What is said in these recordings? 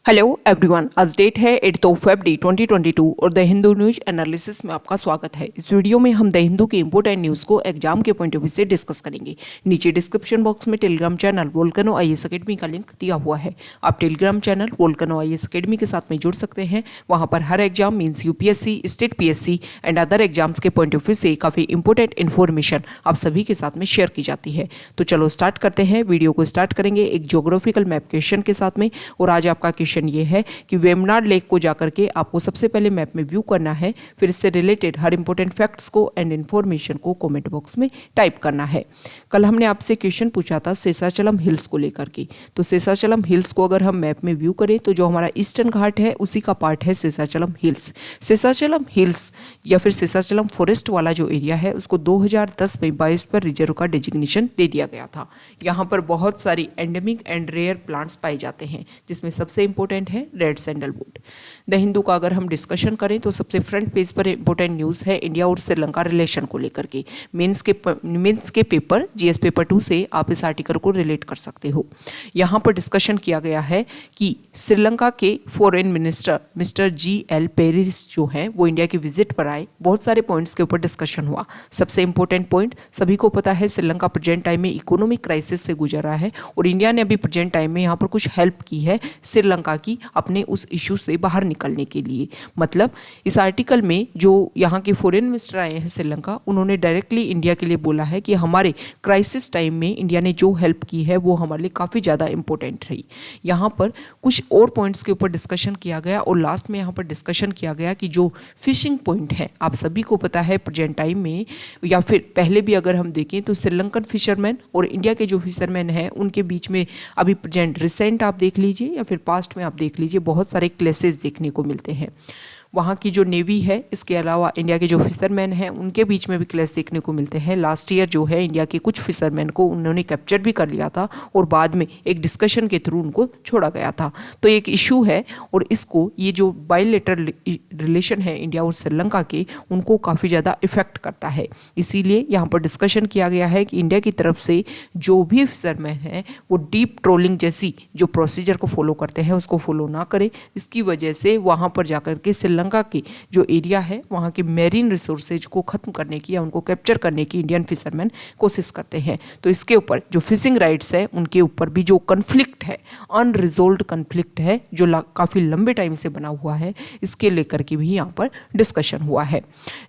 Hello everyone, आज date है 8 फरवरी 2022 और द हिंदू न्यूज एनालिसिस में आपका स्वागत है। इस वीडियो में हम द हिंदू के इंपोर्टेंट न्यूज़ को एग्जाम के पॉइंट ऑफ व्यू से डिस्कस करेंगे। नीचे डिस्क्रिप्शन बॉक्स में Telegram channel Volcano IAS academy का लिंक दिया हुआ है। आप Telegram channel Volcano IAS academy के साथ में जुड़ सकते हैं। वहाँ पर हर exam means UPSC, state PSC and other exams के पॉइंट ऑफ व्यू से काफ़ी इंपॉर्टेंट इन्फॉर्मेशन आप सभी के साथ में शेयर की जाती है। तो चलो स्टार्ट करते हैं। वीडियो को स्टार्ट करेंगे एक ज्योग्राफिकल मैप क्वेश्चन के साथ में। और आज आपका क्वेश्चन ये है कि वेमनाड लेक को जाकर के आपको सबसे पहले मैप में व्यू करना है, फिर इससे रिलेटेड हर इंपॉर्टेंट फैक्ट्स को एंड इन्फॉर्मेशन को कमेंट बॉक्स में टाइप करना है। कल हमने आपसे क्वेश्चन पूछा था शेषाचलम हिल्स को लेकर के। तो शेषाचलम हिल्स को अगर हम मैप में व्यू करें तो जो हमारा ईस्टर्न घाट है उसी का पार्ट है शेषाचलम हिल्स। शेषाचलम हिल्स या फिर शेषाचलम फॉरेस्ट वाला जो एरिया है उसको 2010 में बायोस्फीयर रिजर्व का डेजिग्नेशन दे दिया गया था। यहाँ पर बहुत सारी एंडेमिक एंड रेयर प्लांट्स पाए जाते हैं, जिसमें सबसे इंपॉर्टेंट है रेड सैंडलवुड। द हिंदू का अगर हम डिस्कशन करें तो सबसे फ्रंट पेज पर इंपॉर्टेंट न्यूज़ है इंडिया और श्रीलंका रिलेशन को लेकर के। मेंस के पेपर जीएस पेपर 2 से आप इस आर्टिकल को रिलेट कर सकते हो। यहाँ पर डिस्कशन किया गया है कि श्रीलंका के foreign minister mister GL Paris जो हैं वो इंडिया की विजिट पर आए। बहुत सारे पॉइंट्स के ऊपर डिस्कशन हुआ। सबसे इंपॉर्टेंट पॉइंट, सभी को पता है श्रीलंका प्रेजेंट टाइम में इकोनॉमिक क्राइसिस से गुजर रहा है और इंडिया ने अभी प्रेजेंट टाइम में यहाँ पर कुछ हेल्प की है श्रीलंका की अपने उस इशू से बाहर निकलने के लिए। मतलब इस आर्टिकल में जो यहाँ के फॉरेन मिनिस्टर आए हैं श्रीलंका, उन्होंने डायरेक्टली इंडिया के लिए बोला है कि हमारे क्राइसिस टाइम में इंडिया ने जो हेल्प की है वो हमारे लिए काफ़ी ज़्यादा इंपॉर्टेंट रही। यहाँ पर कुछ और पॉइंट्स के ऊपर डिस्कशन किया गया और लास्ट में यहाँ पर डिस्कशन किया गया कि जो फिशिंग पॉइंट है, आप सभी को पता है प्रेजेंट टाइम में या फिर पहले भी अगर हम देखें तो श्रीलंकन फिशरमैन और इंडिया के जो फिशरमैन हैं उनके बीच में अभी प्रेजेंट रिसेंट आप देख लीजिए या फिर पास्ट में आप देख लीजिए बहुत सारे क्लेसेस देखने को मिलते हैं। वहाँ की जो नेवी है, इसके अलावा इंडिया के जो फिशरमैन हैं उनके बीच में भी क्लैश देखने को मिलते हैं। लास्ट ईयर जो है इंडिया के कुछ फिशरमैन को उन्होंने कैप्चर भी कर लिया था और बाद में एक डिस्कशन के थ्रू उनको छोड़ा गया था। तो एक इशू है और इसको ये जो बायलैटरल रिलेशन है इंडिया और श्रीलंका के, उनको काफ़ी ज़्यादा इफेक्ट करता है। इसीलिए यहाँ पर डिस्कशन किया गया है कि इंडिया की तरफ से जो भी फिशरमैन हैं वो डीप ट्रोलिंग जैसी जो प्रोसीजर को फॉलो करते हैं उसको फॉलो ना करें। इसकी वजह से वहाँ पर जाकर के श्रीलंका की जो एरिया है वहाँ के मेरीन रिसोर्सेज को खत्म करने की या उनको कैप्चर करने की इंडियन फिशरमैन कोशिश करते हैं। तो इसके ऊपर जो फिशिंग राइट्स है उनके ऊपर भी जो कन्फ्लिक्ट है, अनरिजोल्व्ड कन्फ्लिक्ट है जो काफ़ी लंबे टाइम से बना हुआ है, इसके लेकर के भी यहाँ पर डिस्कशन हुआ है।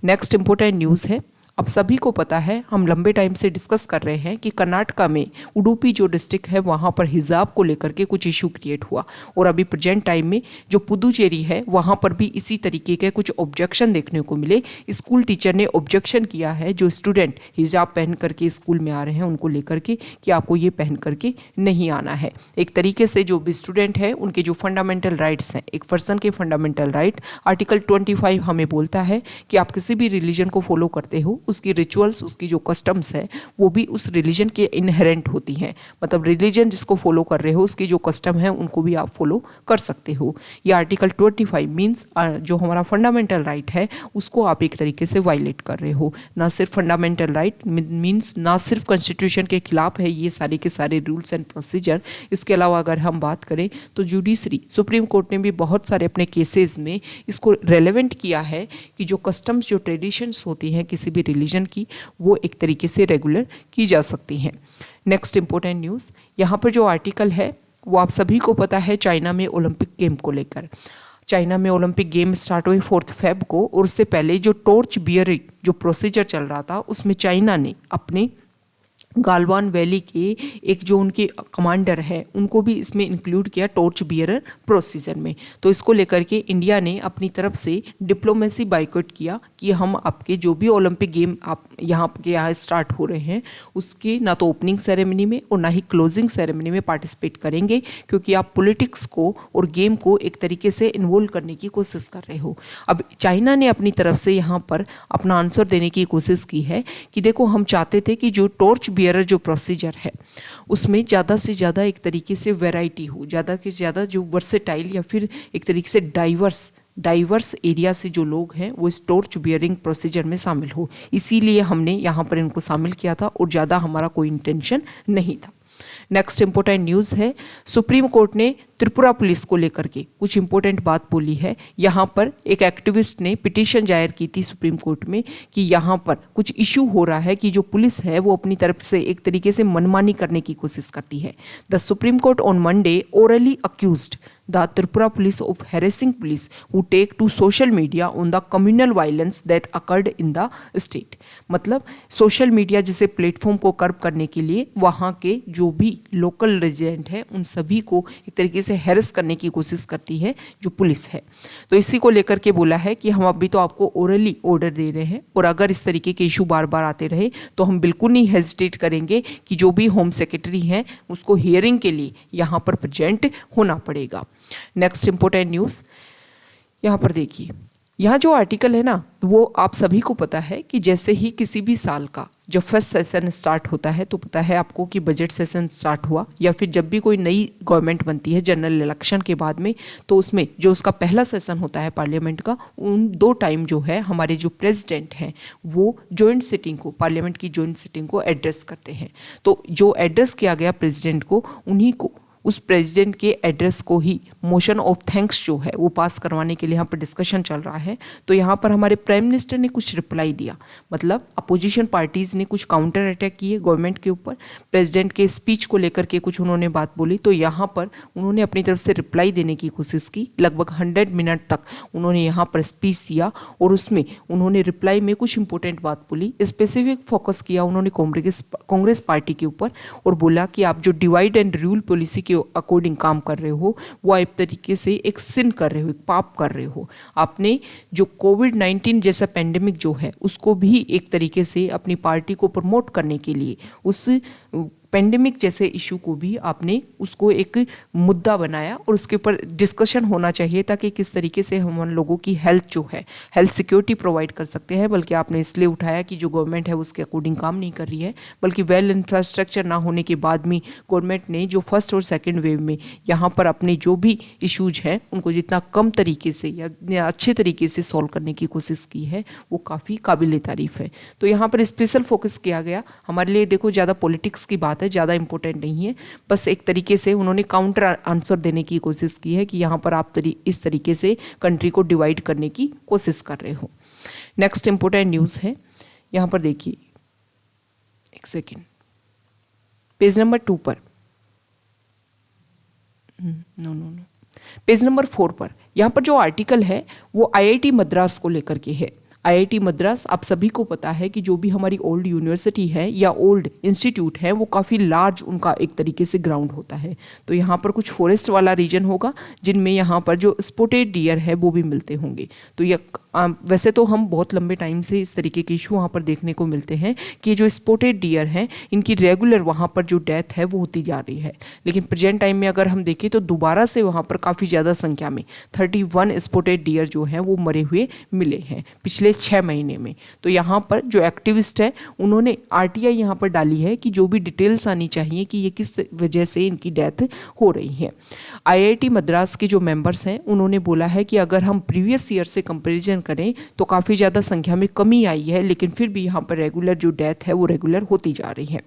नेक्स्ट इंपॉर्टेंट न्यूज़ है, अब सभी को पता है, हम लंबे टाइम से डिस्कस कर रहे हैं कि कर्नाटका में उडुपी जो डिस्ट्रिक्ट है वहाँ पर हिजाब को लेकर के कुछ इशू क्रिएट हुआ और अभी प्रेजेंट टाइम में जो पुदुचेरी है वहाँ पर भी इसी तरीके के कुछ ऑब्जेक्शन देखने को मिले। स्कूल टीचर ने ऑब्जेक्शन किया है जो स्टूडेंट हिजाब पहन करके स्कूल में आ रहे हैं उनको लेकर के कि आपको ये पहन करके नहीं आना है। एक तरीके से जो भी स्टूडेंट है उनके जो फंडामेंटल राइट्स हैं, एक पर्सन के फंडामेंटल राइट आर्टिकल 25 हमें बोलता है कि आप किसी भी रिलीजन को फॉलो करते हो, उसकी रिचुअल्स, उसकी जो कस्टम्स है वो भी उस रिलीजन के इनहेरेंट होती हैं। मतलब रिलीजन जिसको फॉलो कर रहे हो उसकी जो कस्टम है उनको भी आप फॉलो कर सकते हो। ये आर्टिकल 25 मीन्स जो हमारा फंडामेंटल राइट है उसको आप एक तरीके से वायलेट कर रहे हो। ना सिर्फ फंडामेंटल राइट मीन्स ना सिर्फ कॉन्स्टिट्यूशन के खिलाफ है ये सारे के सारे रूल्स एंड प्रोसीजर, इसके अलावा अगर हम बात करें तो जुडिशरी, सुप्रीम कोर्ट ने भी बहुत सारे अपने केसेस में इसको रेलेवेंट किया है कि जो कस्टम्स, जो ट्रेडिशंस होती हैं किसी भी रिलीजन की, वो एक तरीके से रेगुलर की जा सकती हैं। नेक्स्ट इंपॉर्टेंट न्यूज़, यहाँ पर जो आर्टिकल है वो आप सभी को पता है चाइना में ओलंपिक गेम को लेकर। चाइना में ओलंपिक गेम स्टार्ट हुए 4 फेब को और उससे पहले जो टॉर्च बियरिंग जो प्रोसीजर चल रहा था उसमें चाइना ने अपने गालवान वैली के एक जो उनके कमांडर है उनको भी इसमें इंक्लूड किया टॉर्च बियरर प्रोसीजर में। तो इसको लेकर के इंडिया ने अपनी तरफ से डिप्लोमेसी बाइकआउट किया कि हम आपके जो भी ओलंपिक गेम आप यहाँ स्टार्ट हो रहे हैं उसके ना तो ओपनिंग सेरेमनी में और ना ही क्लोजिंग सेरेमनी में पार्टिसिपेट करेंगे, क्योंकि आप पॉलिटिक्स को और गेम को एक तरीके से इन्वॉल्व करने की कोशिश कर रहे हो। अब चाइना ने अपनी तरफ से यहाँ पर अपना आंसर देने की कोशिश की है कि देखो, हम चाहते थे कि जो टॉर्च जो प्रोसीजर है उसमें ज़्यादा से ज़्यादा एक तरीके से वैरायटी हो, ज़्यादा से ज़्यादा जो वर्सेटाइल या फिर एक तरीके से डाइवर्स एरिया से जो लोग हैं वो इस टॉर्च बियरिंग प्रोसीजर में शामिल हो। इसीलिए हमने यहाँ पर इनको शामिल किया था और ज़्यादा हमारा कोई इंटेंशन नहीं था। नेक्स्ट इंपॉर्टेंट न्यूज़ है, सुप्रीम कोर्ट ने त्रिपुरा पुलिस को लेकर के कुछ इंपॉर्टेंट बात बोली है। यहाँ पर एक एक्टिविस्ट ने पिटीशन जाहिर की थी सुप्रीम कोर्ट में कि यहाँ पर कुछ इशू हो रहा है कि जो पुलिस है वो अपनी तरफ से एक तरीके से मनमानी करने की कोशिश करती है। The supreme court on Monday orally accused the Tripura police of harassing police who take to social media on the communal violence that occurred in the state। मतलब सोशल मीडिया जैसे प्लेटफॉर्म को कर्ब करने के लिए वहाँ के जो भी लोकल रेजिडेंट है उन सभी को एक तरीके से हैरेस करने की कोशिश करती है जो पुलिस है। तो इसी को लेकर के बोला है कि हम अभी तो आपको ओरली ऑर्डर दे रहे हैं और अगर इस तरीके के इशू बार बार आते रहे तो हम बिल्कुल नहीं हेजिटेट करेंगे कि जो भी होम सेक्रेटरी हैं उसको हियरिंग के लिए यहाँ पर प्रेजेंट होना पड़ेगा। नेक्स्ट इंपॉर्टेंट न्यूज़ यहाँ पर देखिए, यहाँ जो आर्टिकल है ना वो आप सभी को पता है कि जैसे ही किसी भी साल का जब फर्स्ट सेशन स्टार्ट होता है तो पता है आपको कि बजट सेशन स्टार्ट हुआ या फिर जब भी कोई नई गवर्नमेंट बनती है जनरल इलेक्शन के बाद में, तो उसमें जो उसका पहला सेशन होता है पार्लियामेंट का, उन 2 टाइम जो है हमारे जो प्रेसिडेंट हैं वो जॉइंट सिटिंग को, पार्लियामेंट की जॉइंट सिटिंग को एड्रेस करते हैं। तो जो एड्रेस किया गया प्रेसिडेंट को, उन्हीं को उस प्रेसिडेंट के एड्रेस को ही मोशन ऑफ थैंक्स जो है वो पास करवाने के लिए यहाँ पर डिस्कशन चल रहा है। तो यहाँ पर हमारे प्राइम मिनिस्टर ने कुछ रिप्लाई दिया, मतलब अपोजिशन पार्टीज़ ने कुछ काउंटर अटैक किए गवर्नमेंट के ऊपर, प्रेसिडेंट के स्पीच को लेकर के कुछ उन्होंने बात बोली। तो यहाँ पर उन्होंने अपनी तरफ से रिप्लाई देने की कोशिश की, लगभग 100 मिनट तक उन्होंने यहाँ पर स्पीच दिया और उसमें उन्होंने रिप्लाई में कुछ इंपॉर्टेंट बात बोली। स्पेसिफिक फोकस किया उन्होंने कांग्रेस पार्टी के ऊपर और बोला कि आप जो डिवाइड एंड रूल पॉलिसी के अकॉर्डिंग काम कर रहे हो वो एक तरीके से एक सिन कर रहे हो, एक पाप कर रहे हो। आपने जो कोविड-19 जैसा पेंडेमिक जो है उसको भी एक तरीके से अपनी पार्टी को प्रमोट करने के लिए उस पेंडेमिक जैसे इशू को भी आपने उसको एक मुद्दा बनाया और उसके ऊपर डिस्कशन होना चाहिए ताकि किस तरीके से हम उन लोगों की हेल्थ जो है, हेल्थ सिक्योरिटी प्रोवाइड कर सकते हैं। बल्कि आपने इसलिए उठाया कि जो गवर्नमेंट है उसके अकॉर्डिंग काम नहीं कर रही है, बल्कि वेल इंफ्रास्ट्रक्चर ना होने के बाद में गवर्नमेंट ने जो फर्स्ट और सेकेंड वेव में यहाँ पर अपने जो भी इशूज हैं उनको जितना कम तरीके से या अच्छे तरीके से सॉल्व करने की कोशिश की है वो काफ़ी काबिल तारीफ़ है। तो यहाँ पर स्पेशल फोकस किया गया हमारे लिए। देखो ज़्यादा पॉलिटिक्स की बात है, ज़्यादा इंपॉर्टेंट नहीं है, बस एक तरीके से उन्होंने काउंटर आंसर देने की कोशिश की है कि यहाँ पर आप इस तरीके से कंट्री को डिवाइड करने की कोशिश कर रहे हो। नेक्स्ट इंपॉर्टेंट न्यूज़ है, यहाँ पर देखिए, एक सेकेंड, पेज नंबर 2 पर, नो पेज नंबर 4 पर यहाँ पर जो आर्टिकल है वो IIT मद्रास को लेकर के है। IIT मद्रास आप सभी को पता है कि जो भी हमारी ओल्ड यूनिवर्सिटी है या ओल्ड इंस्टीट्यूट है वो काफ़ी लार्ज उनका एक तरीके से ग्राउंड होता है। तो यहाँ पर कुछ फॉरेस्ट वाला रीजन होगा जिनमें यहाँ पर जो स्पॉटेड डियर है वो भी मिलते होंगे। तो यह वैसे तो हम बहुत लंबे टाइम से इस तरीके के इशू वहाँ पर देखने को मिलते हैं कि जो स्पॉटेड डियर हैं इनकी रेगुलर वहाँ पर जो डेथ है वो होती जा रही है, लेकिन प्रेजेंट टाइम में अगर हम देखें तो दोबारा से वहाँ पर काफ़ी ज़्यादा संख्या में 31 स्पॉटेड डियर जो हैं वो मरे हुए मिले हैं पिछले 6 महीने में। तो यहाँ पर जो एक्टिविस्ट है उन्होंने RTI यहाँ पर डाली है कि जो भी डिटेल्स आनी चाहिए कि ये किस वजह से इनकी डेथ हो रही है। IIT मद्रास के जो मेंबर्स हैं उन्होंने बोला है कि अगर हम प्रीवियस ईयर से कंपैरिजन करें तो काफ़ी ज़्यादा संख्या में कमी आई है, लेकिन फिर भी यहाँ पर रेगुलर जो डेथ है वो रेगुलर होती जा रही है।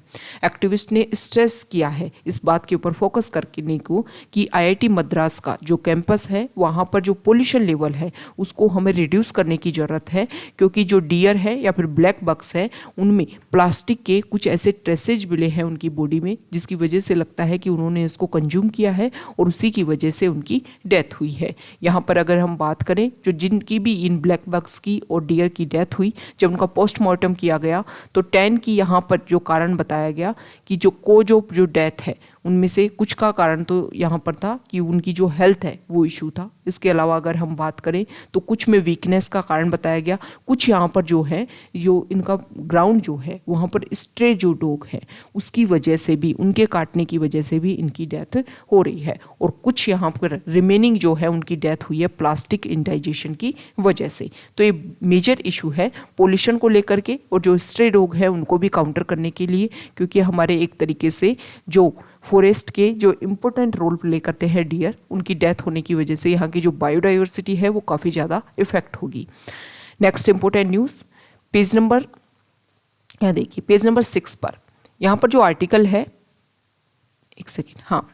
एक्टिविस्ट ने स्ट्रेस किया है इस बात के ऊपर फोकस करने को कि IIT मद्रास का जो कैंपस है वहाँ पर जो पोल्यूशन लेवल है उसको हमें रिड्यूस करने की ज़रूरत है, क्योंकि जो डियर है या फिर ब्लैक बक्स है उनमें प्लास्टिक के कुछ ऐसे ट्रेसेज मिले हैं उनकी बॉडी में जिसकी वजह से लगता है कि उन्होंने इसको कंज्यूम किया है और उसी की वजह से उनकी डेथ हुई है। यहाँ पर अगर हम बात करें जो जिनकी भी इन ब्लैक बक्स की और डियर की डेथ हुई, जब उनका पोस्टमार्टम किया गया तो 10 की यहाँ पर जो कारण बताया गया कि जो डेथ है उनमें से कुछ का कारण तो यहाँ पर था कि उनकी जो हेल्थ है वो इशू था। इसके अलावा अगर हम बात करें तो कुछ में वीकनेस का कारण बताया गया, कुछ यहाँ पर जो है जो इनका ग्राउंड जो है वहाँ पर स्ट्रे जो डॉग है उसकी वजह से भी, उनके काटने की वजह से भी इनकी डेथ हो रही है, और कुछ यहाँ पर रिमेनिंग जो है उनकी डेथ हुई है प्लास्टिक इंडाइजेशन की वजह से। तो ये मेजर इशू है पोल्यूशन को लेकर के और जो स्ट्रे डॉग है उनको भी काउंटर करने के लिए, क्योंकि हमारे एक तरीके से जो फॉरेस्ट के जो इम्पोर्टेंट रोल प्ले करते हैं डियर, उनकी डेथ होने की वजह से यहाँ की जो बायोडाइवर्सिटी है वो काफ़ी ज़्यादा इफेक्ट होगी। Next important news page number, यहाँ देखिए पेज नंबर 6 पर यहाँ पर जो आर्टिकल है एक सेकेंड, हाँ,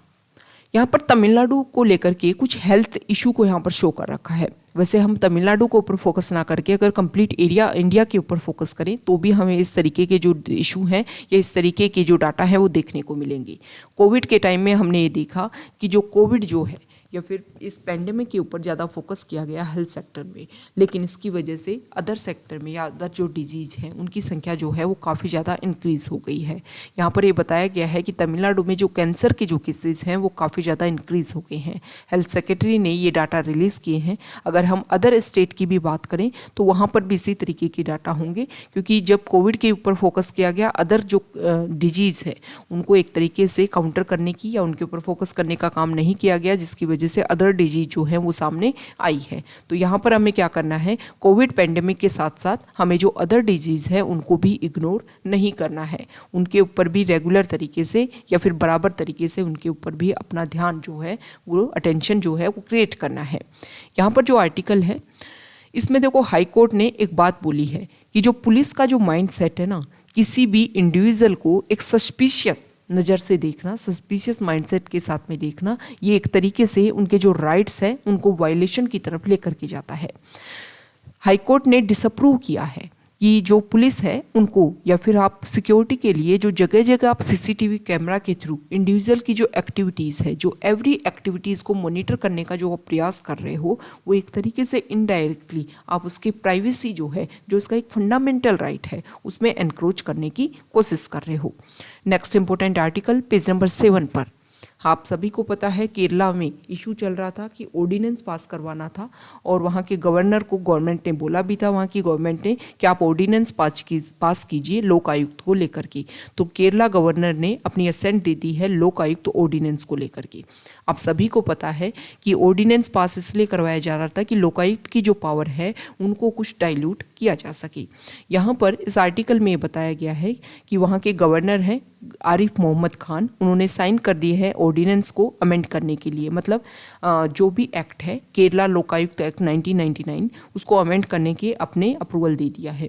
यहाँ पर तमिलनाडु को लेकर के कुछ हेल्थ इशू को यहाँ पर शो कर रखा है। वैसे हम तमिलनाडु के ऊपर फोकस ना करके अगर कंप्लीट एरिया इंडिया के ऊपर फोकस करें तो भी हमें इस तरीके के जो इशू हैं या इस तरीके के जो डाटा है वो देखने को मिलेंगे। कोविड के टाइम में हमने ये देखा कि जो कोविड जो है या फिर इस पैंडेमिक के ऊपर ज़्यादा फोकस किया गया हेल्थ सेक्टर में, लेकिन इसकी वजह से अदर सेक्टर में या अदर जो डिजीज़ हैं उनकी संख्या जो है वो काफ़ी ज़्यादा इंक्रीज़ हो गई है। यहाँ पर ये बताया गया है कि तमिलनाडु में जो कैंसर के जो केसेस हैं वो काफ़ी ज़्यादा इंक्रीज़ हो गए हैं। हेल्थ सेक्रेटरी ने ये डाटा रिलीज़ किए हैं। अगर हम अदर स्टेट की भी बात करें तो वहाँ पर भी इसी तरीके के डाटा होंगे, क्योंकि जब कोविड के ऊपर फोकस किया गया, अदर जो डिजीज़ है उनको एक तरीके से काउंटर करने की या उनके ऊपर फोकस करने का काम नहीं किया गया, जिसकी वजह से अदर डिजीज जो है वो सामने आई है। तो यहाँ पर हमें क्या करना है, कोविड पैंडेमिक के साथ साथ हमें जो अदर डिजीज है उनको भी इग्नोर नहीं करना है, उनके ऊपर भी रेगुलर तरीके से या फिर बराबर तरीके से उनके ऊपर भी अपना ध्यान जो है वो अटेंशन जो है वो क्रिएट करना है। यहाँ पर जो आर्टिकल है इसमें देखो हाई कोर्ट ने एक बात बोली है कि जो पुलिस का जो माइंड सेट है ना, किसी भी इंडिविजुअल को एक सस्पिशियस नज़र से देखना, सस्पिशियस माइंडसेट के साथ में देखना, ये एक तरीके से उनके जो राइट्स हैं उनको वायलेशन की तरफ लेकर के जाता है। हाई कोर्ट ने डिसअप्रूव किया है कि जो पुलिस है उनको या फिर आप सिक्योरिटी के लिए जो जगह जगह आप सीसीटीवी कैमरा के थ्रू इंडिविजुअल की जो एक्टिविटीज़ है, जो एवरी एक्टिविटीज़ को मॉनिटर करने का जो आप प्रयास कर रहे हो, वो एक तरीके से इनडायरेक्टली आप उसकी प्राइवेसी जो है, जो इसका एक फंडामेंटल राइट है, उसमें एनक्रोच करने की कोशिश कर रहे हो। Next important article page number 7 पर आप सभी को पता है केरला में इशू चल रहा था कि ऑर्डिनेंस पास करवाना था और वहाँ के गवर्नर को गवर्नमेंट ने बोला भी था, वहाँ की गवर्नमेंट ने, कि आप ऑर्डिनेंस पास कीजिए लोक आयुक्त को लेकर के। तो केरला गवर्नर ने अपनी असेंट दे दी है लोक आयुक्त ऑर्डिनेंस को लेकर के। आप सभी को पता है कि ऑर्डिनेंस पास इसलिए करवाया जा रहा था कि लोकायुक्त की जो पावर है उनको कुछ डाइल्यूट किया जा सके। यहाँ पर इस आर्टिकल में बताया गया है कि वहाँ के गवर्नर हैं आरिफ मोहम्मद खान, उन्होंने साइन कर दिए है ऑर्डिनेंस को अमेंड करने के लिए, मतलब जो भी एक्ट है केरला लोकायुक्त एक्ट 1999 उसको अमेंड करने के अपने अप्रूवल दे दिया है।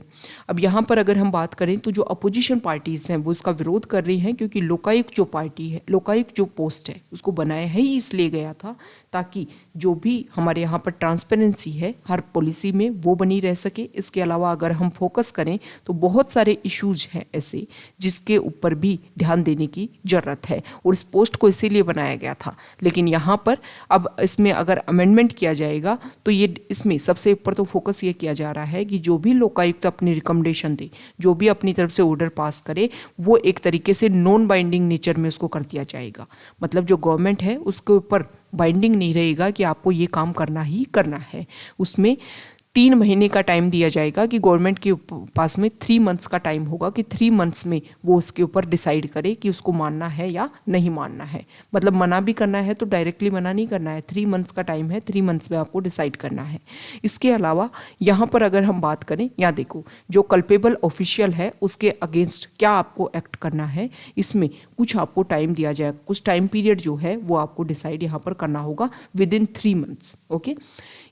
अब यहाँ पर अगर हम बात करें तो जो अपोजिशन पार्टीज़ हैं वो इसका विरोध कर रही हैं, क्योंकि लोकायुक्त जो पार्टी है, लोकायुक्त जो पोस्ट है उसको बनाया है ही इसलिए गया था ताकि जो भी हमारे यहाँ पर ट्रांसपेरेंसी है हर पॉलिसी में वो बनी रह सके। इसके अलावा अगर हम फोकस करें तो बहुत सारे इश्यूज हैं ऐसे जिसके ऊपर भी ध्यान देने की ज़रूरत है और इस पोस्ट को इसीलिए बनाया गया था। लेकिन यहाँ पर अब इसमें अगर अमेंडमेंट किया जाएगा तो ये इसमें सबसे ऊपर तो फोकस ये किया जा रहा है कि जो भी लोकायुक्त अपनी रिकमेंडेशन दे, जो भी अपनी तरफ से ऑर्डर पास करे, वो एक तरीके से नॉन बाइंडिंग नेचर में उसको कर दिया जाएगा। मतलब जो गवर्नमेंट है उसके ऊपर बाइंडिंग नहीं रहेगा कि आपको ये काम करना ही करना है। उसमें 3 महीने का टाइम दिया जाएगा कि गवर्नमेंट के पास में 3 मंथ्स का टाइम होगा कि 3 मंथ्स में वो उसके ऊपर डिसाइड करे कि उसको मानना है या नहीं मानना है। मतलब मना भी करना है तो डायरेक्टली मना नहीं करना है, 3 मंथ्स का टाइम है, 3 मंथ्स में आपको डिसाइड करना है। इसके अलावा यहाँ पर अगर हम बात करें, यहाँ देखो जो कल्पेबल ऑफिशियल है उसके अगेंस्ट क्या आपको एक्ट करना है, इसमें कुछ आपको टाइम दिया जाएगा, कुछ टाइम पीरियड जो है वो आपको डिसाइड यहाँ पर करना होगा विदिन 3 मंथ्स। ओके,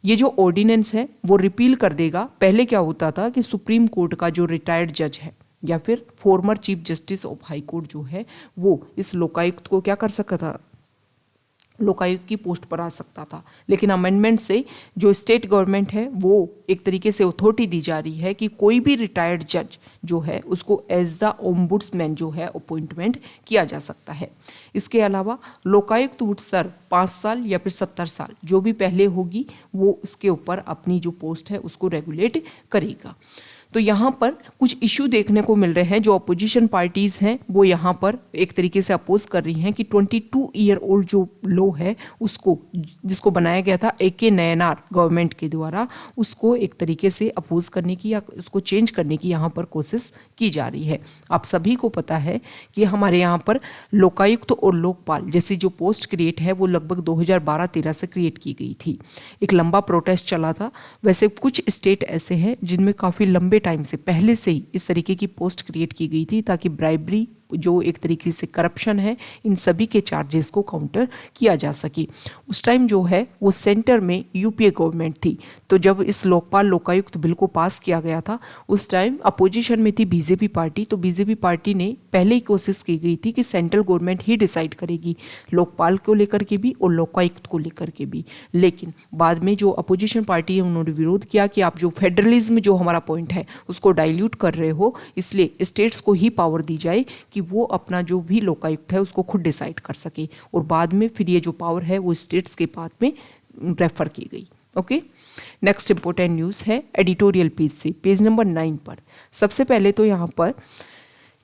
ये जो ऑर्डिनेंस है वो रिपील कर देगा। पहले क्या होता था कि सुप्रीम कोर्ट का जो रिटायर्ड जज है या फिर former chief justice of high court जो है वो इस लोकायुक्त को क्या कर सकता था, लोकायुक्त की पोस्ट पर आ सकता था। लेकिन अमेंडमेंट से जो स्टेट गवर्नमेंट है वो एक तरीके से अथॉरिटी दी जा रही है कि कोई भी रिटायर्ड जज जो है उसको एज द ओम्बुड्समैन जो है अपॉइंटमेंट किया जा सकता है। इसके अलावा लोकायुक्त वुड सर्व 5 साल या फिर 70 साल, जो भी पहले होगी वो इसके ऊपर अपनी जो पोस्ट है उसको रेगुलेट करेगा। तो यहाँ पर कुछ इशू देखने को मिल रहे हैं। जो अपोजिशन पार्टीज़ हैं वो यहाँ पर एक तरीके से अपोज कर रही हैं कि 22 ईयर ओल्ड जो लॉ है उसको, जिसको बनाया गया था AK नयनार गवर्नमेंट के द्वारा, उसको एक तरीके से अपोज करने की या उसको चेंज करने की यहाँ पर कोशिश की जा रही है। आप सभी को पता है कि हमारे यहाँ पर लोकायुक्त और लोकपाल जैसी जो पोस्ट क्रिएट है वो लगभग 2012-13 से क्रिएट की गई थी। एक लंबा प्रोटेस्ट चला था। वैसे कुछ स्टेट ऐसे हैं जिनमें काफ़ी लंबे टाइम से पहले से ही इस तरीके की पोस्ट क्रिएट की गई थी ताकि ब्राइबरी जो एक तरीके से करप्शन है, इन सभी के चार्जेस को काउंटर किया जा सके। उस टाइम जो है वो सेंटर में यूपीए गवर्नमेंट थी, तो जब इस लोकपाल लोकायुक्त बिल को पास किया गया था उस टाइम अपोजिशन में थी बीजेपी पार्टी। तो बीजेपी पार्टी ने पहले ही कोशिश की गई थी कि सेंट्रल गवर्नमेंट ही डिसाइड करेगी लोकपाल को लेकर के भी और लोकायुक्त को लेकर के भी। लेकिन बाद में जो अपोजिशन पार्टी है उन्होंने विरोध किया कि आप जो फेडरलिज्म जो हमारा पॉइंट है उसको डाइल्यूट कर रहे हो, इसलिए स्टेट्स को ही पावर दी जाए कि वो अपना जो भी लोकायुक्त है उसको खुद डिसाइड कर सके। और बाद में फिर ये जो पावर है वो स्टेट्स के पास में रेफर की गई। ओके, नेक्स्ट इंपॉर्टेंट न्यूज़ है एडिटोरियल पेज से, पेज नंबर 9 पर। सबसे पहले तो यहाँ पर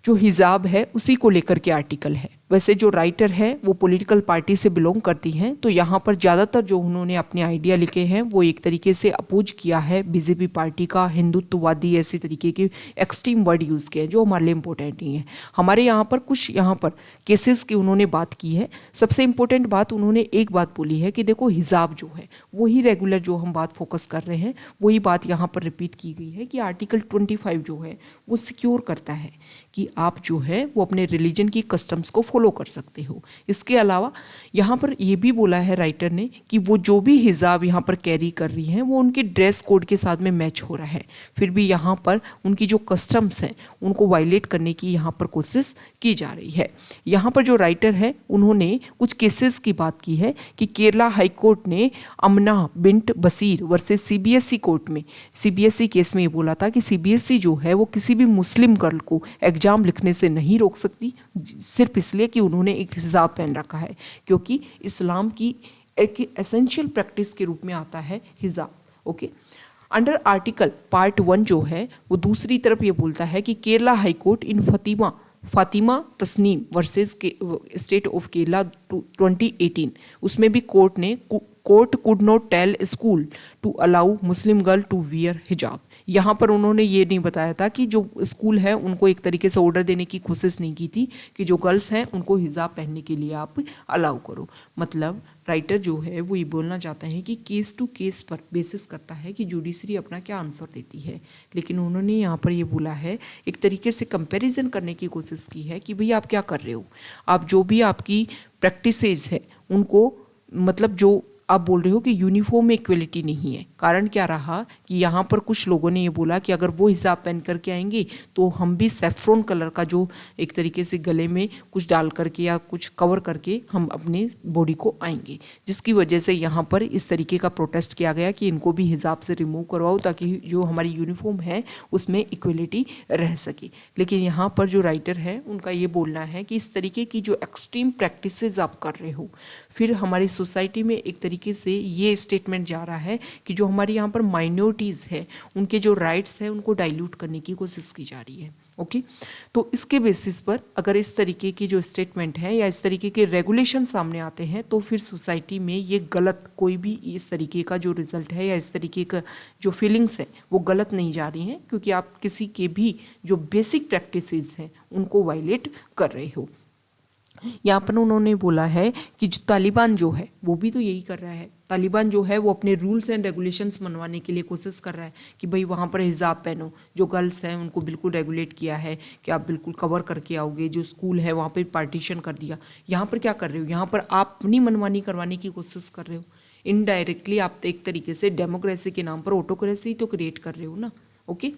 जो हिजाब है उसी को लेकर के आर्टिकल है। वैसे जो राइटर है वो पॉलिटिकल पार्टी से बिलोंग करती हैं, तो यहाँ पर ज़्यादातर जो उन्होंने अपने आइडिया लिखे हैं वो एक तरीके से अपोज किया है बीजेपी पार्टी का, हिंदुत्ववादी ऐसे तरीके के एक्सट्रीम वर्ड यूज़ किए हैं जो हमारे लिए इंपॉर्टेंट नहीं है। हमारे यहाँ पर कुछ यहाँ पर केसेस की उन्होंने बात की है। सबसे इम्पोर्टेंट बात उन्होंने एक बात बोली है कि देखो हिजाब जो है वही रेगुलर जो हम बात फोकस कर रहे हैं वही बात यहाँ पर रिपीट की गई है कि आर्टिकल 25 जो है वो सिक्योर करता है कि आप जो है वो अपने रिलीजन की कस्टम्स को फॉलो कर सकते हो। इसके अलावा यहाँ पर ये भी बोला है राइटर ने कि वो जो भी हिजाब यहाँ पर कैरी कर रही हैं वो उनके ड्रेस कोड के साथ में मैच हो रहा है, फिर भी यहाँ पर उनकी जो कस्टम्स हैं उनको वायलेट करने की यहाँ पर कोशिश की जा रही है। यहाँ पर जो राइटर है उन्होंने कुछ केसेस की बात की है कि केरला हाई कोर्ट ने अमना बिंट बसीर वर्सेस सीबीएसई कोर्ट में, सीबीएसई केस में ये बोला था कि सीबीएसई जो है वो किसी भी मुस्लिम गर्ल को एग्जाम लिखने से नहीं रोक सकती, सिर्फ इसलिए कि उन्होंने एक हिजाब पहन रखा है, क्योंकि इस्लाम की एक एसेंशियल प्रैक्टिस के रूप में आता है हिजाब। ओके, अंडर आर्टिकल पार्ट 1 जो है वो दूसरी तरफ ये बोलता है कि Kerala high court in Fatima Tasneem versus state of Kerala 2018, उसमें भी court could not tell school to allow Muslim girl to wear hijab. यहाँ पर उन्होंने ये नहीं बताया था कि जो स्कूल है उनको एक तरीके से ऑर्डर देने की कोशिश नहीं की थी कि जो गर्ल्स हैं उनको हिजाब पहनने के लिए आप अलाउ करो। मतलब राइटर जो है वो ये बोलना चाहते हैं कि केस टू केस पर बेसिस करता है कि जुडिशरी अपना क्या आंसर देती है, लेकिन उन्होंने यहाँ पर ये बोला है एक तरीके से कंपैरिजन करने की कोशिश की है कि भाई आप क्या कर रहे हो, आप जो भी आपकी प्रैक्टिसेस है उनको, मतलब जो आप बोल रहे हो कि यूनिफॉर्म में इक्वलिटी नहीं है। कारण क्या रहा कि यहाँ पर कुछ लोगों ने ये बोला कि अगर वो हिजाब पहन करके आएंगे तो हम भी सेफ्रॉन कलर का जो एक तरीके से गले में कुछ डाल करके या कुछ कवर करके हम अपने बॉडी को आएंगे, जिसकी वजह से यहाँ पर इस तरीके का प्रोटेस्ट किया गया कि इनको भी हिजाब से रिमूव करवाओ ताकि जो हमारी यूनिफॉर्म है उसमें इक्वलिटी रह सके। लेकिन यहाँ पर जो राइटर है उनका ये बोलना है कि इस तरीके की जो एक्सट्रीम प्रैक्टिसेस आप कर रहे हो, फिर हमारी सोसाइटी में एक तरीके से ये स्टेटमेंट जा रहा है कि जो हमारे यहाँ पर माइनॉरिटीज़ है उनके जो राइट्स है उनको डाइल्यूट करने की कोशिश की जा रही है। ओके, तो इसके बेसिस पर अगर इस तरीके की जो स्टेटमेंट है या इस तरीके के रेगुलेशन सामने आते हैं तो फिर सोसाइटी में ये गलत, कोई भी इस तरीके का जो रिजल्ट है या इस तरीके का जो फीलिंग्स है वो गलत नहीं जा रही हैं, क्योंकि आप किसी के भी जो बेसिक प्रैक्टिसेस हैं उनको वायलेट कर रहे हो। यहाँ पर उन्होंने बोला है कि जो तालिबान जो है वो भी तो यही कर रहा है। तालिबान जो है वो अपने रूल्स एंड रेगुलेशंस मनवाने के लिए कोशिश कर रहा है कि भाई वहाँ पर हिजाब पहनो, जो गर्ल्स हैं उनको बिल्कुल रेगुलेट किया है कि आप बिल्कुल कवर करके आओगे, जो स्कूल है वहाँ पर पार्टीशन कर दिया। यहाँ पर क्या कर रहे हो, यहाँ पर आप अपनी मनमानी करवाने की कोशिश कर रहे हो। इनडायरेक्टली आप एक तरीके से डेमोक्रेसी के नाम पर ऑटोक्रेसी तो क्रिएट कर रहे हो ना। ओके,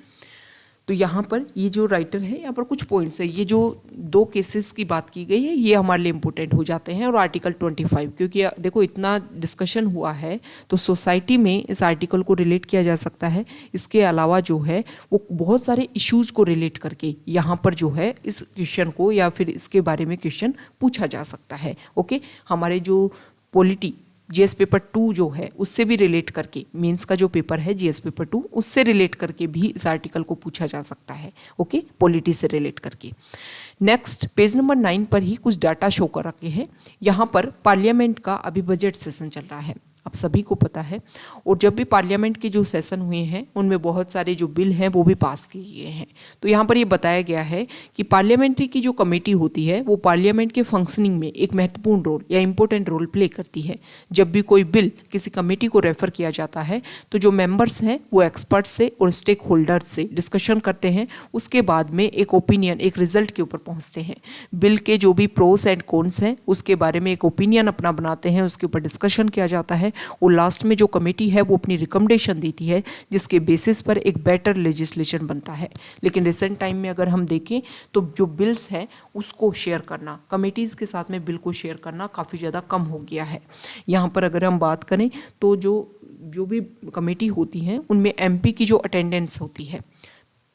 तो यहाँ पर ये जो राइटर है यहाँ पर कुछ पॉइंट्स है, ये जो 2 केसेस की बात की गई है ये हमारे लिए इम्पोर्टेंट हो जाते हैं। और आर्टिकल 25, क्योंकि देखो इतना डिस्कशन हुआ है तो सोसाइटी में इस आर्टिकल को रिलेट किया जा सकता है। इसके अलावा जो है वो बहुत सारे इश्यूज को रिलेट करके यहाँ पर जो है इस क्वेश्चन को या फिर इसके बारे में क्वेश्चन पूछा जा सकता है। ओके, हमारे जो पॉलिटी जीएस पेपर 2 जो है उससे भी रिलेट करके, मेंस का जो पेपर है जीएस पेपर 2 उससे रिलेट करके भी इस आर्टिकल को पूछा जा सकता है। ओके, पॉलिटी से रिलेट करके। नेक्स्ट पेज नंबर 9 पर ही कुछ डाटा शो कर रखे हैं। यहाँ पर पार्लियामेंट का अभी बजट सेशन चल रहा है आप सभी को पता है। और जब भी पार्लियामेंट के जो सेशन हुए हैं उनमें बहुत सारे जो बिल हैं वो भी पास किए गए हैं। तो यहाँ पर ये बताया गया है कि पार्लियामेंट्री की जो कमेटी होती है वो पार्लियामेंट के फंक्शनिंग में एक महत्वपूर्ण रोल या इंपॉर्टेंट रोल प्ले करती है। जब भी कोई बिल किसी कमेटी को रेफर किया जाता है तो जो मेंबर्स हैं वो एक्सपर्ट्स से और स्टेक होल्डर्स से डिस्कशन करते हैं, उसके बाद में एक ओपिनियन, एक रिजल्ट के ऊपर पहुंचते हैं। बिल के जो भी प्रोस एंड कॉन्स हैं उसके बारे में एक ओपिनियन अपना बनाते हैं, उसके ऊपर डिस्कशन किया जाता है और लास्ट में जो कमेटी है वो अपनी रिकमेंडेशन देती है जिसके बेसिस पर एक बेटर लेजिस्लेशन बनता है। लेकिन रिसेंट टाइम में अगर हम देखें तो जो बिल्स हैं उसको शेयर करना, कमेटीज़ के साथ में बिल को शेयर करना काफ़ी ज़्यादा कम हो गया है। यहाँ पर अगर हम बात करें तो जो भी कमेटी होती हैं उनमें एमपी की जो अटेंडेंस होती है,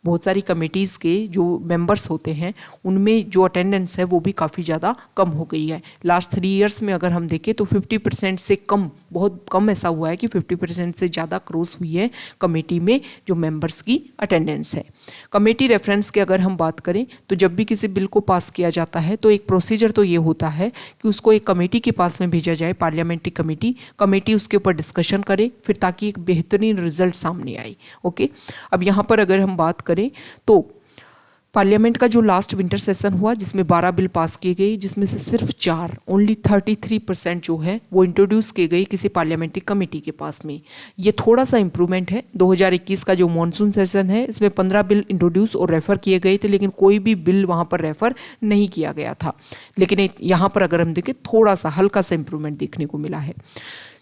बहुत सारी कमेटीज़ के जो मेंबर्स होते हैं उनमें जो अटेंडेंस है वो भी काफ़ी ज़्यादा कम हो गई है। लास्ट 3 इयर्स में अगर हम देखें तो 50% से कम, बहुत कम ऐसा हुआ है कि 50% से ज़्यादा क्रॉस हुई है कमेटी में जो मेंबर्स की अटेंडेंस है। कमेटी रेफरेंस की अगर हम बात करें तो जब भी किसी बिल को पास किया जाता है तो एक प्रोसीजर तो ये होता है कि उसको एक कमेटी के पास में भेजा जाए, पार्लियामेंट्री कमेटी उसके ऊपर डिस्कशन करे, फिर ताकि एक बेहतरीन रिजल्ट सामने आए। ओके, अब यहाँ पर अगर हम बात करें तो पार्लियामेंट का जो लास्ट विंटर सेशन हुआ जिसमें 12 बिल पास किए गए, जिसमें से सिर्फ 4, ओनली 33% जो है वो इंट्रोड्यूस किए गए किसी पार्लियामेंट्री कमेटी के पास में। ये थोड़ा सा इंप्रूवमेंट है। 2021 का जो मॉनसून सेशन है इसमें 15 बिल इंट्रोड्यूस और रेफर किए गए थे, लेकिन कोई भी बिल वहाँ पर रेफर नहीं किया गया था। लेकिन यहाँ पर अगर हम देखें थोड़ा सा हल्का सा इंप्रूवमेंट देखने को मिला है।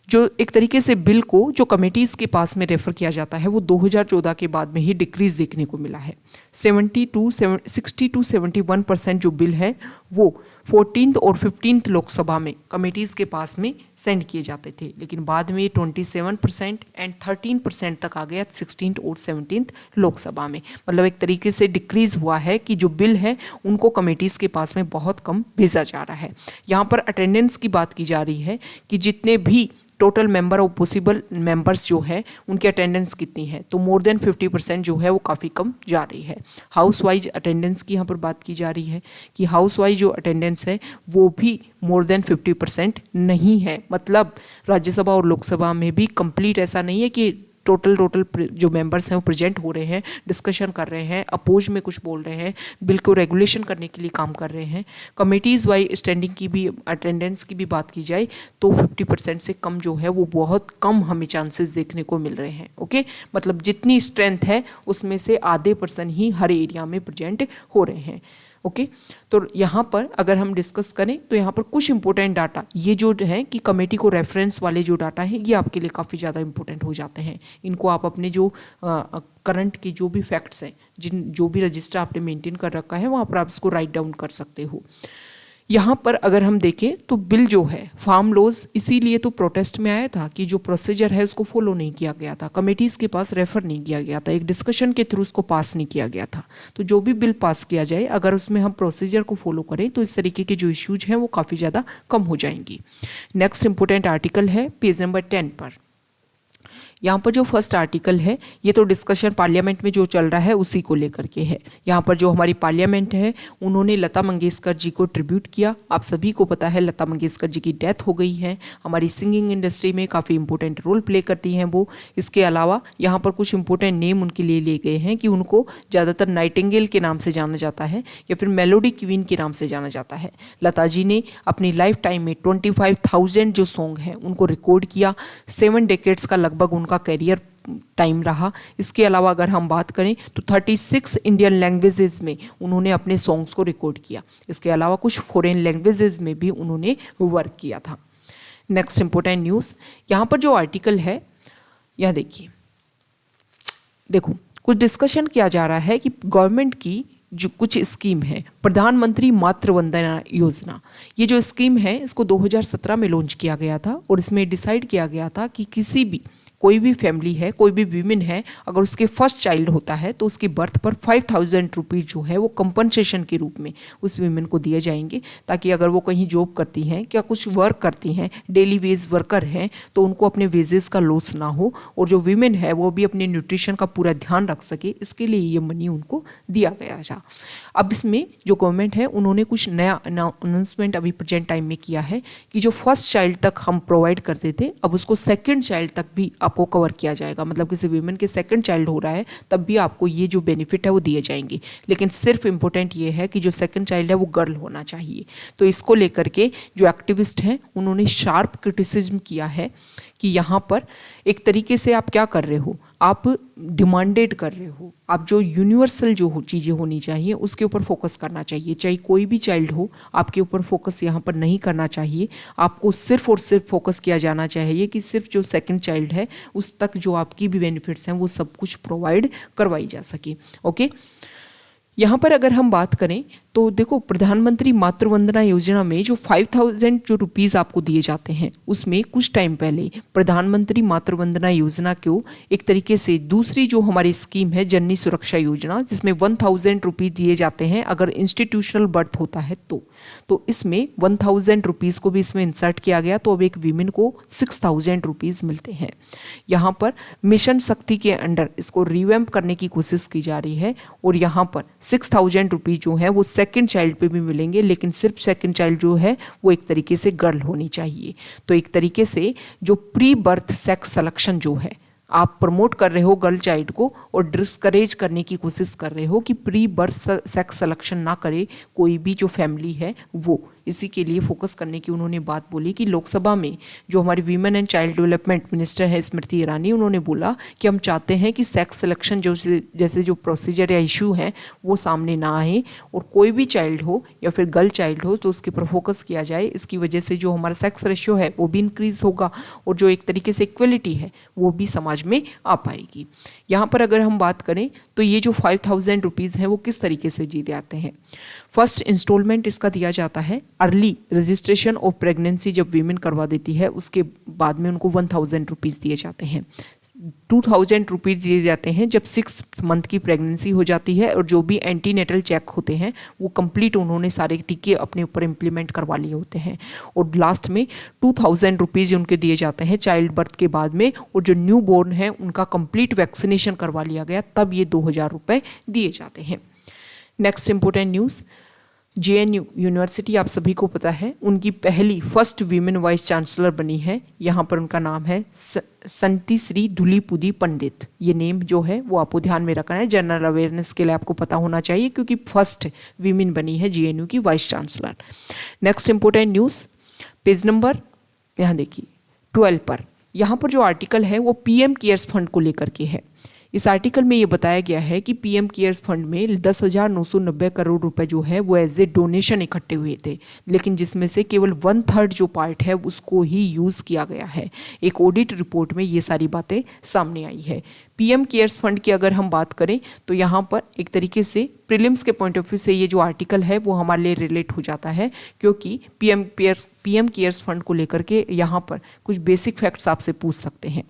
जो एक तरीके से बिल को जो कमेटीज़ के पास में रेफर किया जाता है वो 2014 के बाद में ही डिक्रीज देखने को मिला है। 60 to 71% जो बिल है वो 14th और 15th लोकसभा में कमेटीज़ के पास में सेंड किए जाते थे, लेकिन बाद में 27% एंड 13% तक आ गया 16th और 17th लोकसभा में। मतलब एक तरीके से डिक्रीज हुआ है कि जो बिल है उनको कमेटीज़ के पास में बहुत कम भेजा जा रहा है। यहाँ पर अटेंडेंस की बात की जा रही है कि जितने भी टोटल मेंबर और पॉसिबल मेंबर्स जो है उनकी अटेंडेंस कितनी है, तो मोर देन 50% जो है वो काफ़ी कम जा रही है। हाउस वाइज अटेंडेंस की यहाँ पर बात की जा रही है कि हाउस वाइज जो अटेंडेंस है वो भी मोर देन 50% नहीं है। मतलब राज्यसभा और लोकसभा में भी कंप्लीट ऐसा नहीं है कि टोटल जो मेंबर्स हैं वो प्रेजेंट हो रहे हैं, डिस्कशन कर रहे हैं, अपोज में कुछ बोल रहे हैं, बिल को रेगुलेशन करने के लिए काम कर रहे हैं। कमेटीज़ वाइज स्टैंडिंग की भी अटेंडेंस की भी बात की जाए तो 50% से कम जो है वो बहुत कम हमें चांसेस देखने को मिल रहे हैं। ओके, मतलब जितनी स्ट्रेंथ है उसमें से आधे % ही हर एरिया में प्रेजेंट हो रहे हैं। ओके, तो यहाँ पर अगर हम डिस्कस करें तो यहाँ पर कुछ इंपॉर्टेंट डाटा ये जो है कि कमेटी को रेफरेंस वाले जो डाटा हैं ये आपके लिए काफ़ी ज़्यादा इंपॉर्टेंट हो जाते हैं। इनको आप अपने जो करंट के जो भी फैक्ट्स हैं, जो भी रजिस्टर आपने मेंटेन कर रखा है वहाँ पर आप इसको राइट डाउन कर सकते हो। यहाँ पर अगर हम देखें तो बिल जो है फार्म लॉज इसीलिए तो प्रोटेस्ट में आया था कि जो प्रोसीजर है उसको फॉलो नहीं किया गया था, कमेटीज़ के पास रेफर नहीं किया गया था, एक डिस्कशन के थ्रू उसको पास नहीं किया गया था। तो जो भी बिल पास किया जाए अगर उसमें हम प्रोसीजर को फॉलो करें तो इस तरीके के जो इश्यूज हैं वो काफ़ी ज़्यादा कम हो जाएंगी। नेक्स्ट इंपॉर्टेंट आर्टिकल है पेज नंबर 10 पर। यहाँ पर जो फर्स्ट आर्टिकल है ये तो डिस्कशन पार्लियामेंट में जो चल रहा है उसी को लेकर के है। यहाँ पर जो हमारी पार्लियामेंट है उन्होंने लता मंगेशकर जी को ट्रिब्यूट किया। आप सभी को पता है लता मंगेशकर जी की डेथ हो गई है। हमारी सिंगिंग इंडस्ट्री में काफ़ी इंपॉर्टेंट रोल प्ले करती हैं वो। इसके अलावा यहाँ पर कुछ इंपॉर्टेंट नेम उनके लिए लिए गए हैं कि उनको ज़्यादातर नाइटिंगेल के नाम से जाना जाता है या फिर मेलोडी क्वीन के नाम से जाना जाता है। लता जी ने अपनी लाइफ टाइम में 25,000 जो सॉन्ग हैं उनको रिकॉर्ड किया। 7 डेकेड्स का लगभग उनका करियर टाइम रहा। इसके अलावा अगर हम बात करें तो 36 इंडियन लैंग्वेजेस में उन्होंने अपने सॉन्ग्स को रिकॉर्ड किया। इसके अलावा कुछ फॉरेन लैंग्वेजेस में भी उन्होंने वर्क किया था। नेक्स्ट इंपॉर्टेंट न्यूज़, यहाँ पर जो आर्टिकल है यह देखो कुछ डिस्कशन किया जा रहा है कि गवर्नमेंट की जो कुछ स्कीम है, प्रधानमंत्री मातृ वंदना योजना, ये जो स्कीम है इसको 2017 में लॉन्च किया गया था और इसमें डिसाइड किया गया था कि किसी भी कोई भी फैमिली है, कोई भी वीमेन है, अगर उसके फर्स्ट चाइल्ड होता है तो उसकी बर्थ पर 5,000 रुपीज़ जो है वो कंपनसेशन के रूप में उस वीमेन को दिए जाएंगे, ताकि अगर वो कहीं जॉब करती हैं, क्या कुछ वर्क करती हैं, डेली वेज वर्कर हैं, तो उनको अपने वेजेस का लॉस ना हो और जो वीमेन है वो भी अपने न्यूट्रिशन का पूरा ध्यान रख सके, इसके लिए ये मनी उनको दिया गया था। अब इसमें जो गवर्नमेंट है उन्होंने कुछ नया अनाउंसमेंट अभी प्रेजेंट टाइम में किया है कि जो फर्स्ट चाइल्ड तक हम प्रोवाइड करते थे, अब उसको सेकंड चाइल्ड तक भी आपको कवर किया जाएगा। मतलब किसी वीमेन के सेकंड चाइल्ड हो रहा है तब भी आपको ये जो बेनिफिट है वो दिए जाएंगे, लेकिन सिर्फ इंपॉर्टेंट ये है कि जो सेकंड चाइल्ड है वो गर्ल होना चाहिए। तो इसको लेकर के जो एक्टिविस्ट हैं उन्होंने शार्प क्रिटिसिज्म किया है कि यहाँ पर एक तरीके से आप क्या कर रहे हो, आप डिमांडेड कर रहे हो, आप जो यूनिवर्सल जो चीज़ें होनी चाहिए उसके ऊपर फोकस करना चाहिए। चाहे कोई भी चाइल्ड हो, आपके ऊपर फोकस यहाँ पर नहीं करना चाहिए। आपको सिर्फ और सिर्फ फोकस किया जाना चाहिए कि सिर्फ जो सेकंड चाइल्ड है उस तक जो आपकी भी बेनिफिट्स हैं वो सब कुछ प्रोवाइड करवाई जा सके। ओके, यहाँ पर अगर हम बात करें तो देखो, प्रधानमंत्री मातृ वंदना योजना में जो 5,000 जो रुपीज़ आपको दिए जाते हैं, उसमें कुछ टाइम पहले प्रधानमंत्री मातृ वंदना योजना को एक तरीके से दूसरी जो हमारी स्कीम है जननी सुरक्षा योजना, जिसमें 1,000 रुपीज़ दिए जाते हैं अगर इंस्टीट्यूशनल बर्थ होता है तो इसमें 1,000 रुपीज़ को भी इसमें इंसर्ट किया गया, तो अब एक वीमेन को 6,000 रुपीज़ मिलते हैं। यहाँ पर मिशन शक्ति के अंडर इसको रिवैम्प करने की कोशिश की जा रही है और यहाँ पर 6,000 रुपीज़ जो है वो सेकंड चाइल्ड पे भी मिलेंगे, लेकिन सिर्फ सेकंड चाइल्ड जो है वो एक तरीके से गर्ल होनी चाहिए। तो एक तरीके से जो प्री बर्थ सेक्स सिलेक्शन जो है आप प्रमोट कर रहे हो गर्ल चाइल्ड को और डिस्करेज करने की कोशिश कर रहे हो कि प्री बर्थ सेक्स सिलेक्शन ना करे कोई भी जो फैमिली है वो। इसी के लिए फोकस करने की उन्होंने बात बोली कि लोकसभा में जो हमारी women and child development minister है स्मृति ईरानी, उन्होंने बोला कि हम चाहते हैं कि सेक्स सिलेक्शन जो जैसे जो प्रोसीजर या इशू हैं वो सामने ना आए और कोई भी चाइल्ड हो या फिर गर्ल चाइल्ड हो तो उसके पर फोकस किया जाए। इसकी वजह से जो हमारा सेक्स रेशियो है वो भी इंक्रीज होगा और जो एक तरीके से इक्वलिटी है वो भी समाज में आ पाएगी। यहाँ पर अगर हम बात करें तो ये जो 5,000 रुपीज़ हैं वो किस तरीके से दी जाते हैं। फर्स्ट इंस्टॉलमेंट इसका दिया जाता है अर्ली रजिस्ट्रेशन ऑफ प्रेगनेंसी, जब वीमेन करवा देती है उसके बाद में उनको 1,000 रुपीज़ दिए जाते हैं। 2,000 रुपीज़ दिए जाते हैं जब 6 मंथ की प्रेगनेंसी हो जाती है और जो भी एंटीनेटल चेक होते हैं वो कंप्लीट उन्होंने सारे टीके अपने ऊपर इम्प्लीमेंट करवा लिए होते हैं। और लास्ट में 2,000 रुपीज़ उनके दिए जाते हैं चाइल्ड बर्थ के बाद में, और जो न्यू बोर्न है उनका कंप्लीट वैक्सीनेशन करवा लिया गया तब ये 2,000 रुपये दिए जाते हैं। Next important news, JNU university आप सभी को पता है उनकी पहली फर्स्ट वीमेन वाइस चांसलर बनी है। यहाँ पर उनका नाम है संती श्री धुलीपुदी पंडित। ये नेम जो है वो आपको ध्यान में रखना है, जनरल अवेयरनेस के लिए आपको पता होना चाहिए क्योंकि फर्स्ट वीमेन बनी है JNU की vice chancellor. Next important news, page number यहाँ देखिए 12 पर, यहाँ पर जो आर्टिकल है वो PM केयर्स फंड को लेकर के है। इस आर्टिकल में ये बताया गया है कि PM केयर्स फंड में 10,990 करोड़ रुपए जो है वो एज ए डोनेशन इकट्ठे हुए थे, लेकिन जिसमें से केवल 1/3 जो पार्ट है उसको ही यूज़ किया गया है। एक ऑडिट रिपोर्ट में ये सारी बातें सामने आई है। PM केयर्स फंड की अगर हम बात करें तो यहाँ पर एक तरीके से प्रीलिम्स के पॉइंट ऑफ व्यू से ये जो आर्टिकल है वो हमारे लिए रिलेट हो जाता है, क्योंकि PM केयर्स फंड को लेकर के यहाँ पर कुछ बेसिक फैक्ट्स आपसे पूछ सकते हैं।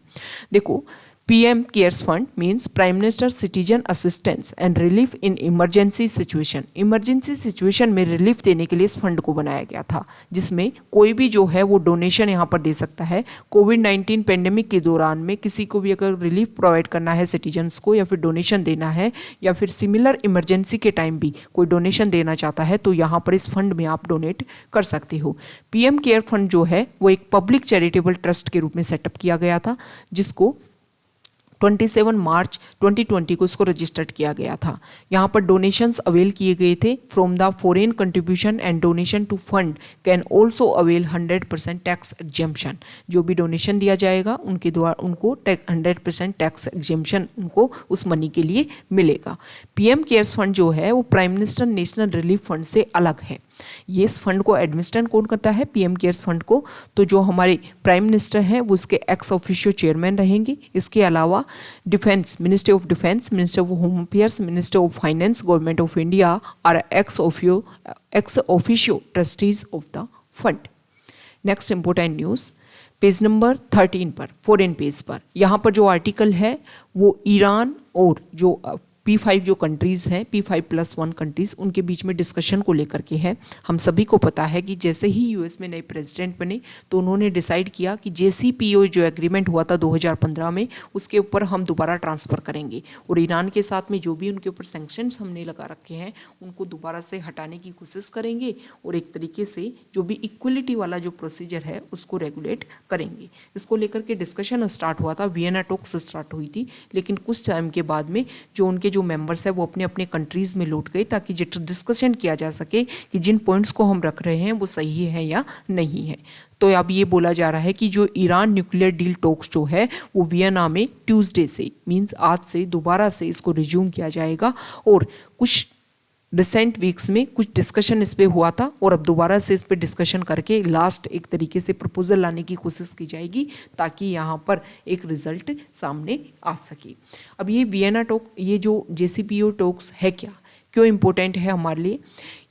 देखो, PM cares fund means prime minister citizen assistance and relief in emergency situation. Emergency situation में रिलीफ देने के लिए इस फंड को बनाया गया था, जिसमें कोई भी जो है वो डोनेशन यहाँ पर दे सकता है। कोविड-19 पेंडेमिक के दौरान में किसी को भी अगर रिलीफ प्रोवाइड करना है सिटीजन्स को या फिर डोनेशन देना है या फिर सिमिलर इमरजेंसी के टाइम भी कोई डोनेशन देना चाहता है तो यहाँ पर इस फंड में आप डोनेट कर सकते हो। PM केयर फंड जो है वो एक पब्लिक चैरिटेबल ट्रस्ट के रूप में सेटअप किया गया था, जिसको 27 मार्च 2020 को इसको रजिस्टर्ड किया गया था। यहाँ पर डोनेशंस अवेल किए गए थे from the foreign contribution and donation to fund can also avail 100% tax exemption. जो भी डोनेशन दिया जाएगा उनके द्वारा उनको 100% टैक्स एग्जेम्पशन उनको उस मनी के लिए मिलेगा। PM केयर्स फंड जो है वो prime minister national relief fund से अलग है। ये इस फंड को एडमिनिस्ट्रेट कौन करता है, PM केयर्स फंड को, तो जो हमारे प्राइम मिनिस्टर हैं वो उसके एक्स ऑफिशियो चेयरमैन रहेंगे। इसके अलावा defence, ministry of defence, minister of home affairs, minister of finance, government of India are ex officio trustees of the fund. Next important news, page number 13 पर, foreign page पर, यहाँ पर जो article है वो ईरान और जो P5 जो कंट्रीज़ हैं, P5+1 कंट्रीज़, उनके बीच में डिस्कशन को लेकर के है। हम सभी को पता है कि जैसे ही यूएस में नए प्रेसिडेंट बने तो उन्होंने डिसाइड किया कि JCPOA जो एग्रीमेंट हुआ था 2015 में, उसके ऊपर हम दोबारा ट्रांसफ़र करेंगे और ईरान के साथ में जो भी उनके ऊपर सैंक्शंस हमने लगा रखे हैं उनको दोबारा से हटाने की कोशिश करेंगे और एक तरीके से जो भी इक्वलिटी वाला जो प्रोसीजर है उसको रेगुलेट करेंगे। इसको लेकर के डिस्कशन स्टार्ट हुआ था, वियना टॉक्स स्टार्ट हुई थी, लेकिन कुछ टाइम के बाद में जो उनके जो मेंबर्स है वो अपने अपने कंट्रीज़ में लौट गए ताकि डिस्कशन किया जा सके कि जिन पॉइंट्स को हम रख रहे हैं वो सही है या नहीं है। तो अब ये बोला जा रहा है कि जो ईरान न्यूक्लियर डील टॉक्स जो है वो वियना में ट्यूसडे से, मींस आज से दोबारा से इसको रिज्यूम किया जाएगा और कुछ रिसेंट वीक्स में कुछ डिस्कशन इस पे हुआ था और अब दोबारा से इस पे डिस्कशन करके लास्ट एक तरीके से प्रपोजल लाने की कोशिश की जाएगी ताकि यहाँ पर एक रिजल्ट सामने आ सके। अब ये वियना टॉक, ये जो JCPOA टॉक्स है क्या, क्यों इम्पोर्टेंट है हमारे लिए,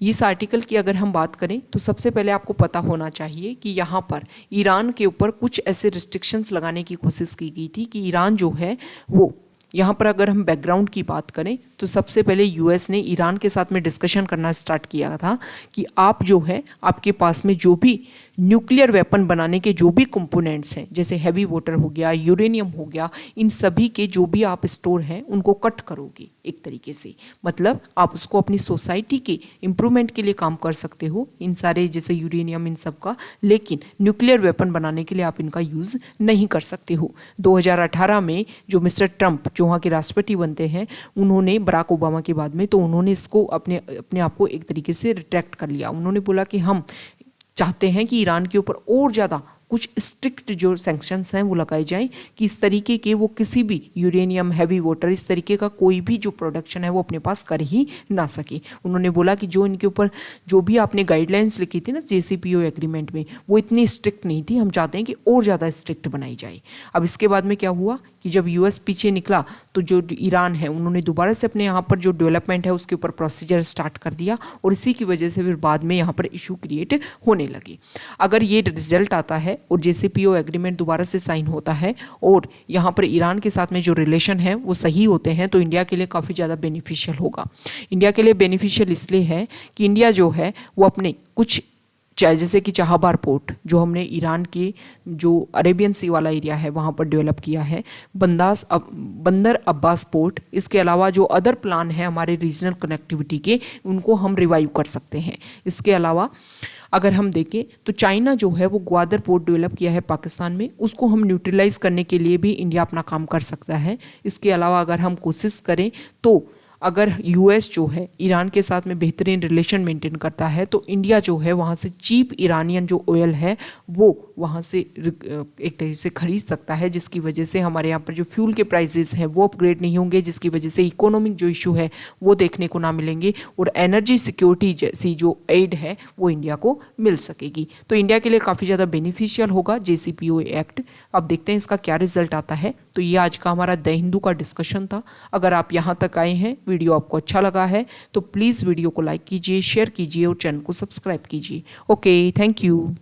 इस आर्टिकल की अगर हम बात करें तो सबसे पहले आपको पता होना चाहिए कि यहाँ पर ईरान के ऊपर कुछ ऐसे रिस्ट्रिक्शंस लगाने की कोशिश की गई थी कि ईरान जो है वो, यहाँ पर अगर हम बैकग्राउंड की बात करें तो सबसे पहले यूएस ने ईरान के साथ में डिस्कशन करना स्टार्ट किया था कि आप जो है, आपके पास में जो भी न्यूक्लियर वेपन बनाने के जो भी कंपोनेंट्स हैं, जैसे हैवी वाटर हो गया, यूरेनियम हो गया, इन सभी के जो भी आप स्टोर हैं उनको कट करोगे एक तरीके से। मतलब आप उसको अपनी सोसाइटी के इम्प्रूवमेंट के लिए काम कर सकते हो, इन सारे जैसे यूरेनियम इन सब का, लेकिन न्यूक्लियर वेपन बनाने के लिए आप इनका यूज़ नहीं कर सकते हो। 2018 में जो मिस्टर ट्रंप जो वहाँ के राष्ट्रपति बनते हैं, उन्होंने बराक ओबामा के बाद में, तो उन्होंने इसको अपने आप को एक तरीके से रिट्रैक्ट कर लिया। उन्होंने बोला कि हम चाहते हैं कि ईरान के ऊपर और ज़्यादा कुछ स्ट्रिक्ट जो सैंक्शंस हैं वो लगाए जाएं कि इस तरीके के वो किसी भी यूरेनियम, हैवी वाटर, इस तरीके का कोई भी जो प्रोडक्शन है वो अपने पास कर ही ना सके। उन्होंने बोला कि जो इनके ऊपर जो भी आपने गाइडलाइंस लिखी थी ना JCPOA एग्रीमेंट में, वो इतनी स्ट्रिक्ट नहीं थी, हम चाहते हैं कि और ज़्यादा स्ट्रिक्ट बनाई जाए। अब इसके बाद में क्या हुआ कि जब यूएस पीछे निकला तो जो ईरान है उन्होंने दोबारा से अपने यहाँ पर जो डेवलपमेंट है उसके ऊपर प्रोसीजर स्टार्ट कर दिया और इसी की वजह से फिर बाद में यहाँ पर इशू क्रिएट होने लगे। अगर ये रिजल्ट आता है और JCPOA एग्रीमेंट दोबारा से साइन होता है और यहाँ पर ईरान के साथ में जो रिलेशन है वो सही होते हैं तो इंडिया के लिए काफ़ी ज़्यादा बेनिफिशियल होगा। इंडिया के लिए बेनिफिशियल इसलिए है कि इंडिया जो है वो अपने कुछ, चाहे जैसे कि चाहबार पोर्ट जो हमने ईरान के जो अरेबियन सी वाला एरिया है वहाँ पर डेवलप किया है, बंदर अब्बास पोर्ट, इसके अलावा जो अदर प्लान है हमारे रीजनल कनेक्टिविटी के, उनको हम रिवाइव कर सकते हैं। इसके अलावा अगर हम देखें तो चाइना जो है वो ग्वादर पोर्ट डेवलप किया है पाकिस्तान में, उसको हम न्यूट्रलाइज करने के लिए भी इंडिया अपना काम कर सकता है। इसके अलावा अगर हम कोशिश करें तो अगर यूएस जो है ईरान के साथ में बेहतरीन रिलेशन मेंटेन करता है तो इंडिया जो है वहाँ से चीप ईरानियन जो ऑयल है वो वहाँ से एक तरीके से खरीद सकता है, जिसकी वजह से हमारे यहाँ पर जो फ्यूल के प्राइसेस हैं वो अपग्रेड नहीं होंगे, जिसकी वजह से इकोनॉमिक जो इशू है वो देखने को ना मिलेंगे और एनर्जी सिक्योरिटी जैसी जो एड है वो इंडिया को मिल सकेगी। तो इंडिया के लिए काफ़ी ज़्यादा बेनिफिशियल होगा JCPOA एक्ट। अब देखते हैं इसका क्या रिजल्ट आता है। तो ये आज का हमारा द हिंदू का डिस्कशन था। अगर आप यहाँ तक आए हैं, वीडियो आपको अच्छा लगा है तो प्लीज़ वीडियो को लाइक कीजिए, शेयर कीजिए और चैनल को सब्सक्राइब कीजिए। Okay, thank you.